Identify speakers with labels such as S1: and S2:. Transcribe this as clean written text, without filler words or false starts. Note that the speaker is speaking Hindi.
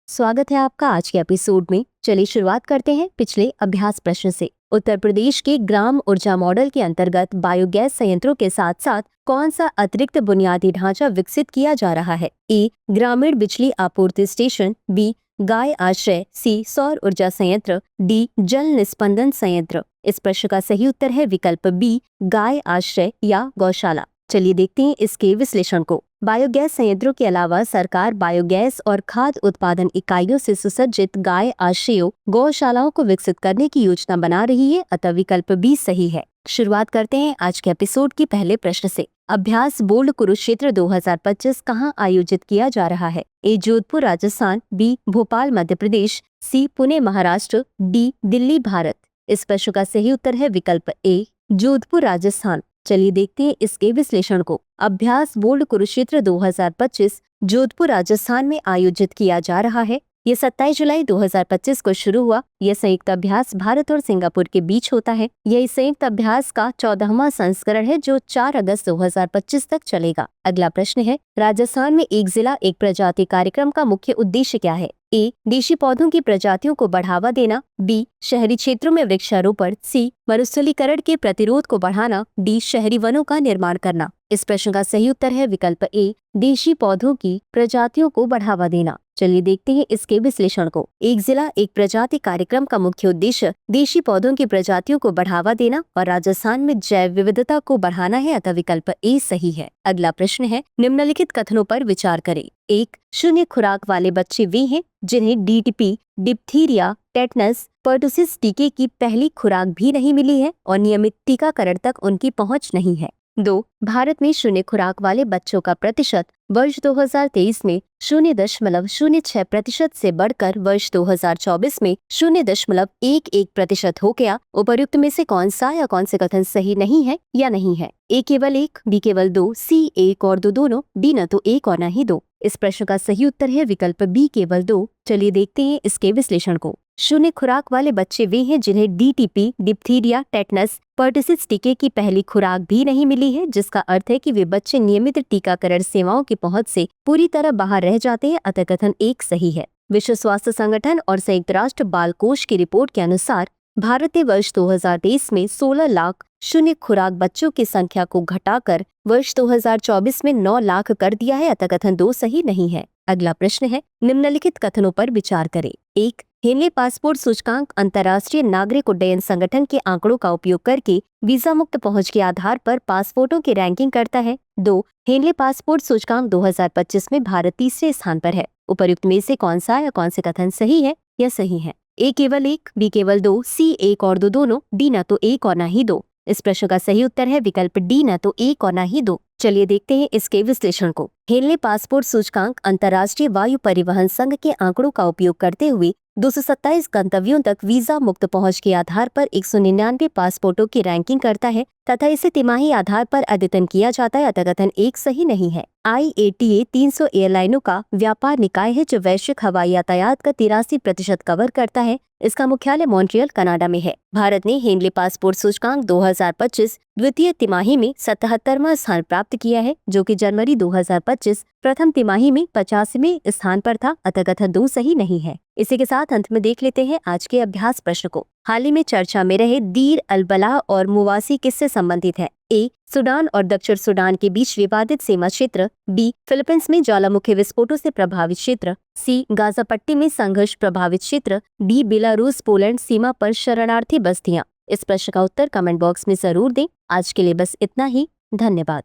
S1: स्वागत है आपका आज के एपिसोड में। चलिए शुरुआत करते हैं पिछले अभ्यास प्रश्न से। उत्तर प्रदेश के ग्राम ऊर्जा मॉडल के अंतर्गत बायोगैस संयंत्रों के साथ साथ कौन सा अतिरिक्त बुनियादी ढांचा विकसित किया जा रहा है? ए, ग्रामीण बिजली आपूर्ति स्टेशन, बी, गाय आश्रय, सी, सौर ऊर्जा संयंत्र, डी, जल निस्पंदन संयंत्र। इस प्रश्न का सही उत्तर है विकल्प बी, गाय आश्रय या गौशाला। चलिए देखते हैं इसके विश्लेषण को। बायोगैस संयंत्रों के अलावा सरकार बायोगैस और खाद्य उत्पादन इकाइयों से सुसज्जित गाय आश्रयों, गौशालाओं को विकसित करने की योजना बना रही है, अतः विकल्प बी सही है। शुरुआत करते हैं आज के एपिसोड के पहले प्रश्न से। अभ्यास बोल्ड कुरुक्षेत्र 2025 कहाँ आयोजित किया जा रहा है? ए, जोधपुर राजस्थान, बी, भोपाल मध्य प्रदेश, सी, पुणे महाराष्ट्र, डी, दिल्ली भारत। इस प्रश्न का सही उत्तर है विकल्प ए, जोधपुर राजस्थान। चलिए देखते हैं इसके विश्लेषण को। अभ्यास बोल्ड कुरुक्षेत्र 2025 जोधपुर राजस्थान में आयोजित किया जा रहा है। ये 27 जुलाई 2025 को शुरू हुआ। यह संयुक्त अभ्यास भारत और सिंगापुर के बीच होता है। यह इस संयुक्त अभ्यास का 14वां संस्करण है जो 4 अगस्त 2025 तक चलेगा। अगला प्रश्न है, राजस्थान में एक जिला एक प्रजाति कार्यक्रम का मुख्य उद्देश्य क्या है? ए, देशी पौधों की प्रजातियों को बढ़ावा देना, बी, शहरी क्षेत्रों में वृक्षारोपण, सी, मरुस्थलीकरण के प्रतिरोध को बढ़ाना, डी, शहरी वनों का निर्माण करना। इस प्रश्न का सही उत्तर है विकल्प ए, देशी पौधों की प्रजातियों को बढ़ावा देना। चलिए देखते हैं इसके विश्लेषण को। एक जिला एक प्रजाति कार्यक्रम का मुख्य उद्देश्य देशी पौधों की प्रजातियों को बढ़ावा देना और राजस्थान में जैव विविधता को बढ़ाना है, अतः विकल्प ए सही है। अगला प्रश्न है, निम्नलिखित कथनों पर विचार करें। एक, शून्य खुराक वाले बच्चे वे हैं जिन्हें डीटीपी, डिप्थीरिया, टेटनस, पर्टुसिस टीके की पहली खुराक भी नहीं मिली है और नियमित टीकाकरण तक उनकी पहुंच नहीं है। 2, भारत में शून्य खुराक वाले बच्चों का प्रतिशत वर्ष 2023 में 0.06% से बढ़कर वर्ष 2024 में 0.11% हो गया। उपर्युक्त में से कौन सा या कौन से कथन सही नहीं है या नहीं है? ए केवल 1, बी केवल 2, सी 1 और 2 दोनों, डी न तो 1 और न ही 2। इस प्रश्न का सही उत्तर है विकल्प बी केवल 2। चलिए देखते हैं इसके विश्लेषण को। शून्य खुराक वाले बच्चे वे हैं जिन्हें डीटीपी, डिप्थीरिया, टेटनस, पर्टुसिस टीके की पहली खुराक भी नहीं मिली है, जिसका अर्थ है कि वे बच्चे नियमित टीकाकरण सेवाओं की पहुंच से पूरी तरह बाहर रह जाते हैं, अतः कथन 1 सही है। विश्व स्वास्थ्य संगठन और संयुक्त राष्ट्र बाल कोष की रिपोर्ट के अनुसार भारत ने वर्ष 2023 में 16 लाख शून्य खुराक बच्चों की संख्या को घटाकर वर्ष 2024 में 9 लाख कर दिया है, अतः कथन 2 सही नहीं है। अगला प्रश्न है, निम्नलिखित कथनों पर विचार करें। 1, हेनले पासपोर्ट सूचकांक अंतर्राष्ट्रीय नागरिक उड्डयन संगठन के आंकड़ों का उपयोग करके वीजा मुक्त पहुंच के आधार पर पासपोर्टों की रैंकिंग करता है। 2, हेनले पासपोर्ट सूचकांक 2025 में भारत तीसरे स्थान पर है। उपर्युक्त में से कौन सा या कौन से कथन सही है या सही है? ए केवल 1, बी केवल 2, सी 1 और 2 दोनों, डी न तो 1 और न ही 2। इस प्रश्न का सही उत्तर है विकल्प डी न तो 1 और न ही 2। चलिए देखते हैं इसके विश्लेषण को। हेनले पासपोर्ट सूचकांक अंतर्राष्ट्रीय वायु परिवहन संघ के आंकड़ों का उपयोग करते हुए 227 गंतव्यों तक वीजा मुक्त पहुंच के आधार पर 199 पासपोर्टों की रैंकिंग करता है तथा इसे तिमाही आधार पर अद्यतन किया जाता है, अतः कथन 1 सही नहीं है। IATA 300 एयरलाइनों का व्यापार निकाय है जो वैश्विक हवाई यातायात का 83% कवर करता है। इसका मुख्यालय मॉन्ट्रियल कनाडा में है। भारत ने हेनले पासपोर्ट सूचकांक 2025 द्वितीय तिमाही में 77वां स्थान प्राप्त किया है, जो कि जनवरी 2025 प्रथम तिमाही में 85वें स्थान पर था, अतः कथन 2 सही नहीं है। इसी के साथ अंत में देख लेते हैं आज के अभ्यास प्रश्न को। हाल ही में चर्चा में रहे दीर अल बलाह और मुवासी किससे संबंधित है? ए, सूडान और दक्षिण सूडान के बीच विवादित सीमा क्षेत्र, बी, फिलीपींस में ज्वालामुखी विस्फोटों से प्रभावित क्षेत्र, सी, गाजा पट्टी में संघर्ष प्रभावित क्षेत्र, डी, बेलारूस पोलैंड सीमा पर शरणार्थी बस्तियां। इस प्रश्न का उत्तर कमेंट बॉक्स में जरूर दें। आज के लिए बस इतना ही। धन्यवाद।